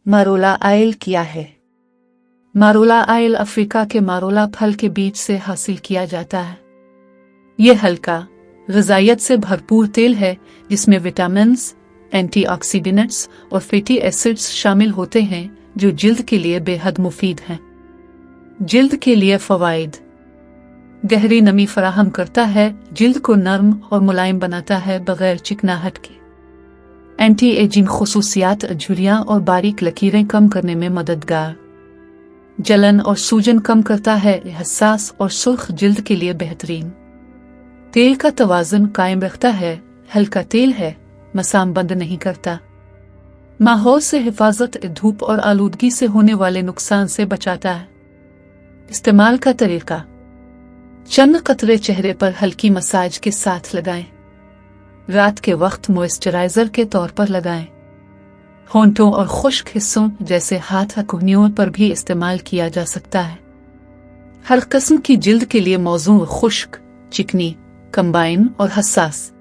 मारोला oil क्या है? मारोला oil Africa के मारोला फल के बीज से हासिल किया जाता है। यह हल्का, ग़िज़ाइयत से भरपूर तेल है जिसमें विटामिन्स, एंटीऑक्सीडेंट्स और फैटी एसिड्स शामिल होते हैं जो जिल्द के लिए बेहद मुफीद हैं। जिल्द के लिए फ़वाइद: गहरी नमी फराहम करता है, जिल्द को नर्म और मुलायम बनाता है बगैर चिकनाहट के। एंटी एजिंग खुसूसियात: झुर्रियाँ और बारीक लकीरें कम करने में मददगार। जलन और सूजन कम करता है, हसास और सुर्ख जिल्द के लिए बेहतरीन। तेल का तवाज़ुन कायम रखता है, हल्का तेल है, मसाम बंद नहीं करता। माहौल से हिफाजत: धूप और आलूदगी से होने वाले नुकसान से बचाता है। इस्तेमाल का तरीका: चंद कतरे चेहरे पर हल्की मसाज के साथ लगाएं। रात के वक्त मॉइस्चराइजर के तौर पर लगाएं। होंठों और खुश्क हिस्सों जैसे हाथ कोहनियों पर भी इस्तेमाल किया जा सकता है। हर किस्म की जिल्द के लिए मौजूद खुश्क, चिकनी, कंबाइन और हसास